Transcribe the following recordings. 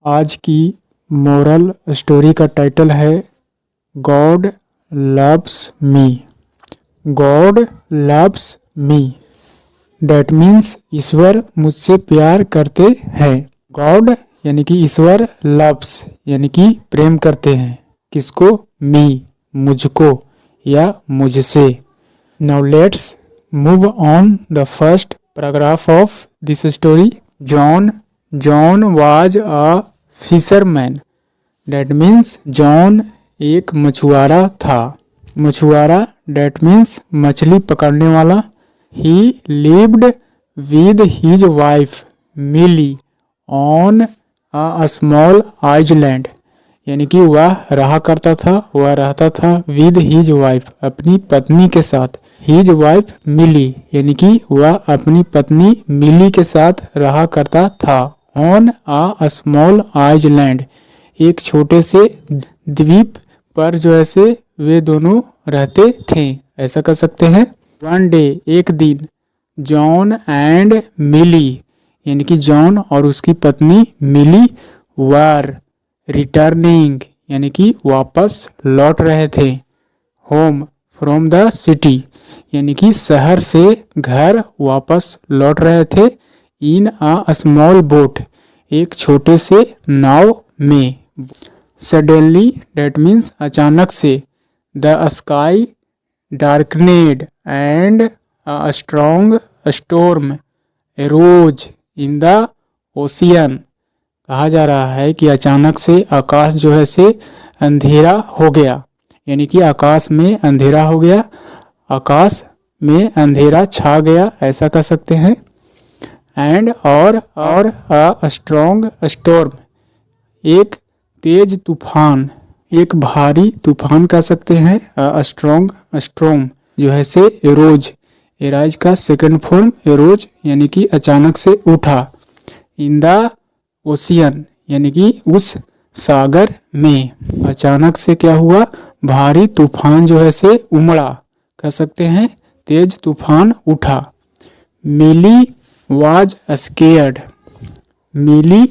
आज की moral story का टाइटल है God loves me. God loves me that means ईश्वर मुझसे प्यार करते हैं। गॉड यानी कि ईश्वर, लव्स यानी कि प्रेम करते हैं। किसको? मी, मुझको या मुझसे। Now let's move on the first paragraph of this story. John was a fisherman. That means John एक मछुआरा था। मछुआरा डैट मीन्स मछली पकड़ने वाला। He lived with his wife Millie on a small island, यानी कि वह रहता था विद हिज वाइफ, अपनी पत्नी के साथ। हिज वाइफ मिली यानी कि वह अपनी पत्नी मिली के साथ रहा करता था। ऑन अ स्मॉल आइलैंड, एक छोटे से द्वीप पर जो ऐसे वे दोनों रहते थे, ऐसा कर सकते हैं। वन डे, एक दिन, जॉन एंड मिली यानी कि जॉन और उसकी पत्नी मिली वर रिटर्निंग यानी कि वापस लौट रहे थे। होम फ्रॉम द सिटी यानी कि शहर से घर वापस लौट रहे थे। इन अ स्मॉल बोट, एक छोटे से नाव में। सडनली डैट मीन्स अचानक से। The sky darkened and a strong storm arose in the ocean. कहा जा रहा है कि अचानक से आकाश जो है से अंधेरा हो गया, यानी कि आकाश में अंधेरा हो गया, आकाश में अंधेरा छा गया, ऐसा कह सकते हैं। एंड और अ स्ट्रॉन्ग स्टॉर्म, एक तेज तूफान, एक भारी तूफान कह सकते हैं। अ स्ट्रॉन्ग स्टॉर्म जो है से एरोज, एराइज का सेकंड फॉर्म एरोज यानी कि अचानक से उठा। इन द ओशियन यानी कि उस सागर में। अचानक से क्या हुआ? भारी तूफान जो है से उमड़ा, कह सकते हैं तेज तूफान उठा। Milly was scared, Milly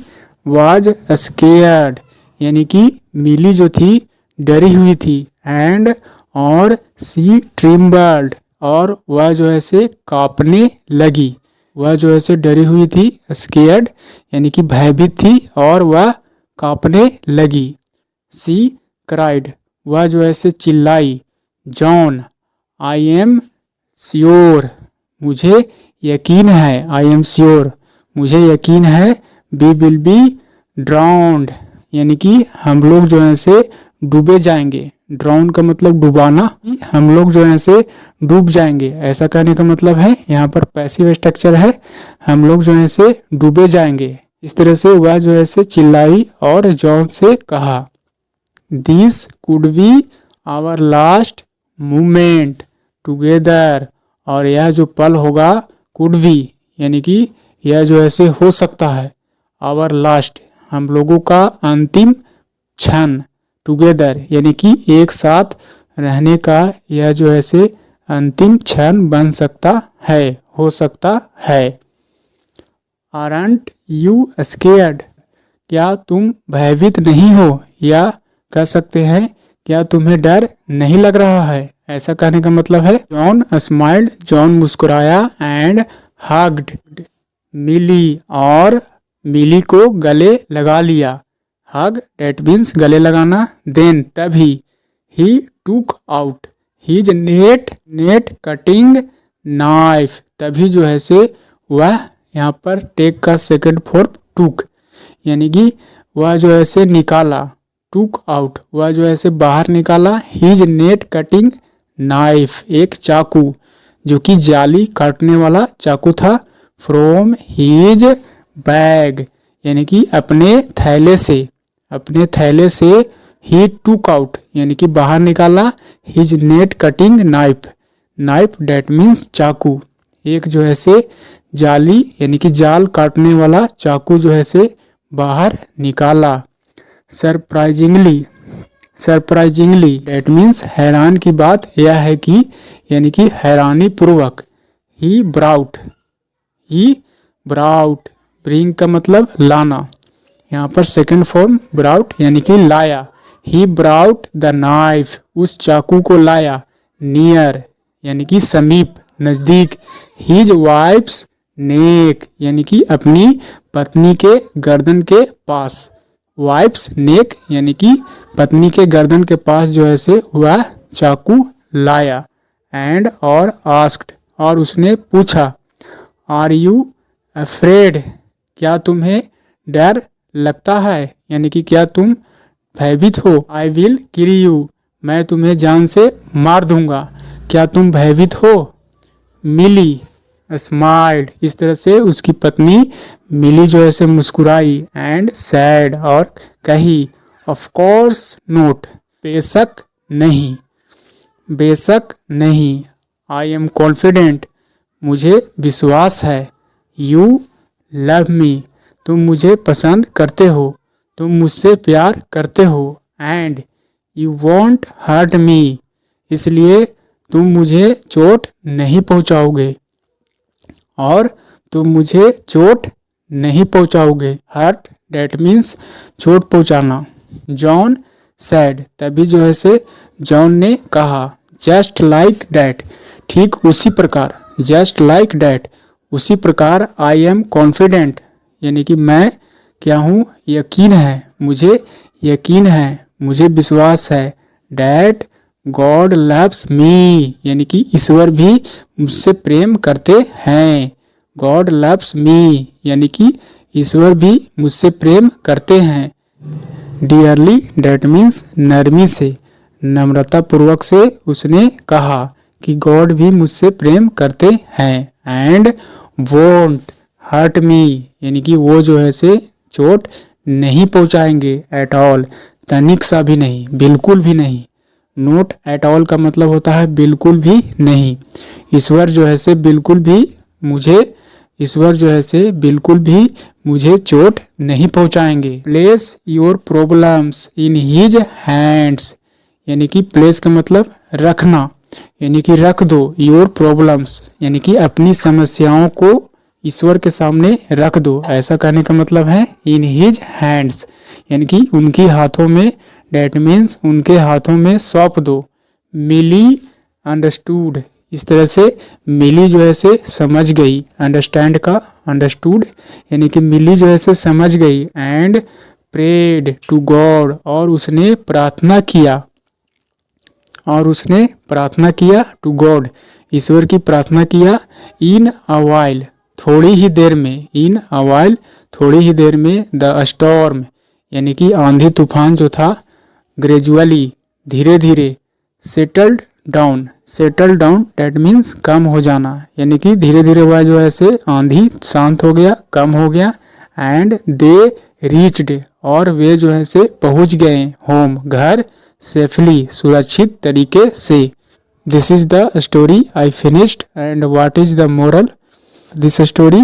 was scared यानी कि मिली जो थी डरी हुई थी। एंड और सी ट्रिम्बल्ड, और वह जो है से कांपने लगी। वह जो है से डरी हुई थी, स्केयर्ड यानी कि भयभीत थी, और वह कांपने लगी। सी क्राइड, वह जो है से चिल्लाई। जॉन आई एम श्योर, मुझे यकीन है। आई एम श्योर, मुझे यकीन है। वी विल बी ड्राउंड यानी कि हम लोग जो है से डूबे जाएंगे। ड्राउन का मतलब डुबाना, हम लोग जो है से डूब जाएंगे, ऐसा कहने का मतलब है। यहाँ पर पैसिव स्ट्रक्चर है, हम लोग जो है से डूबे जाएंगे। इस तरह से वह जो है से चिल्लाई और जॉन से कहा, this could be our last moment together, और यह जो पल होगा, कुड बी यानी कि यह जो ऐसे हो सकता है, आवर लास्ट हम लोगों का अंतिम क्षण, टुगेदर यानी कि एक साथ रहने का यह जो ऐसे अंतिम क्षण बन सकता है, हो सकता है। आरंट यू स्केयर्ड, क्या तुम भयभीत नहीं हो, या कह सकते हैं क्या तुम्हें डर नहीं लग रहा है, ऐसा कहने का मतलब है। जॉन स्माइल्ड, जॉन मुस्कुराया। एंड हग्ड मिली, और मिली को गले लगा लिया। हग डेट मीन्स गले लगाना। देन तभी, ही टूक out his net cutting knife, तभी जो है से वह, यहाँ पर टेक का सेकंड फॉर्म टूक यानी कि वह जो है से निकाला। टूक आउट, वह जो है से बाहर निकाला। हिज नेट कटिंग नाइफ, एक चाकू जो कि जाली काटने वाला चाकू था। फ्रॉम हिज बैग यानी कि अपने थैले से, अपने थैले से। ही टूक आउट यानी कि बाहर निकाला। His net cutting knife, knife that means चाकू, एक जो है से जाली यानी कि जाल काटने वाला चाकू जो है से बाहर निकाला। सरप्राइजिंगली, सरप्राइजिंगली डेट मीन्स हैरान की बात यह है कि, यानी कि हैरानी पूर्वक। ही ब्राउट, ही ब्राउट, ब्रिंग का मतलब लाना, यहाँ पर सेकंड फॉर्म ब्राउट यानी कि लाया। ही ब्राउट द नाइफ, उस चाकू को लाया। नियर यानी कि समीप, नजदीक। हिज वाइफ्स नेक यानी कि अपनी पत्नी के गर्दन के पास। वाइफ्स नेक यानी कि पत्नी के गर्दन के पास जो है से वह चाकू लाया। एंड और आस्क्ड, और उसने पूछा। आर यू अफ्रेड, क्या तुम्हें डर लगता है, यानी कि क्या तुम भयभीत हो। आई विल किल यू, मैं तुम्हें जान से मार दूंगा, क्या तुम भयभीत हो। मिली स्माइल्ड, इस तरह से उसकी पत्नी मिली जो है से मुस्कुराई। एंड सैड, और कही। ऑफ कोर्स नोट, बेशक नहीं, बेशक नहीं। आई एम कॉन्फिडेंट, मुझे विश्वास है। यू लव मी, तुम मुझे पसंद करते हो, तुम मुझसे प्यार करते हो। And you won't hurt me, इसलिए तुम मुझे चोट नहीं पहुंचाओगे, और तुम मुझे चोट नहीं पहुंचाओगे। हर्ट डेट मीन्स चोट पहुंचाना। जॉन सैड, तभी जो है से जॉन ने कहा। जस्ट लाइक डैट, ठीक उसी प्रकार। जस्ट लाइक डैट, उसी प्रकार। आई एम कॉन्फिडेंट, यानी कि मैं क्या हूँ, यकीन है, मुझे यकीन है, मुझे विश्वास है। डैट गॉड लव्स मी, यानी कि ईश्वर भी मुझसे प्रेम करते हैं। गॉड लव्स मी, यानी कि ईश्वर भी मुझसे प्रेम करते हैं। डियरली डेट मीन्स नरमी से, नम्रता पूर्वक से उसने कहा कि गॉड भी मुझसे प्रेम करते हैं। एंड वोंट हर्ट मी, यानी कि वो जो है से चोट नहीं पहुंचाएंगे। एट ऑल, तनिक सा भी नहीं, बिल्कुल भी नहीं। नोट एट ऑल का मतलब होता है बिल्कुल भी नहीं। ईश्वर जो है से बिल्कुल भी मुझे, ईश्वर जो है से बिल्कुल भी मुझे चोट नहीं पहुंचाएंगे। Place your problems in his hands, यानी कि प्लेस का मतलब रखना, यानी कि रख दो। योर प्रॉब्लम्स यानी कि अपनी समस्याओं को ईश्वर के सामने रख दो, ऐसा कहने का मतलब है इन हिज हैंड्स, यानी कि उनके हाथों में। डेट मीन्स उनके हाथों में सौंप दो। मिली अंडरस्टूड, इस तरह से मिली जो है से समझ गई। अंडरस्टैंड का अंडरस्टूड, यानी कि मिली जो है से समझ गई। एंड प्रेड टू गॉड, और उसने प्रार्थना किया, और उसने प्रार्थना किया टू गॉड, ईश्वर की प्रार्थना किया। इन अ वाइल, थोड़ी ही देर में। इन अ वाइल, थोड़ी ही देर में। द स्टॉर्म, यानी कि आंधी तूफान जो था। ग्रेजुअली, धीरे धीरे। Settled down, settle down that means कम हो जाना, यानी कि धीरे धीरे वह जो है से आंधी शांत हो गया, कम हो गया। एंड दे रीच्ड, और वे जो है से पहुंच गए होम, घर। सेफली, सुरक्षित तरीके से। This is the story I finished. And what is the moral this story.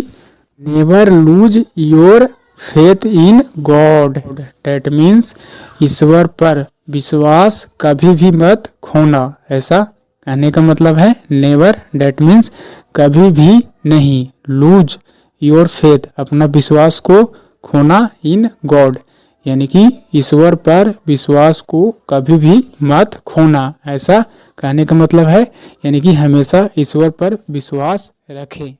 Never lose your faith in God, that means ईश्वर पर विश्वास कभी भी मत खोना, ऐसा कहने का मतलब है। नेवर डेट मीन्स कभी भी नहीं। लूज योर फेथ, अपना विश्वास को खोना। इन गॉड, यानी कि ईश्वर पर विश्वास को कभी भी मत खोना, ऐसा कहने का मतलब है। यानी कि हमेशा ईश्वर पर विश्वास रखें।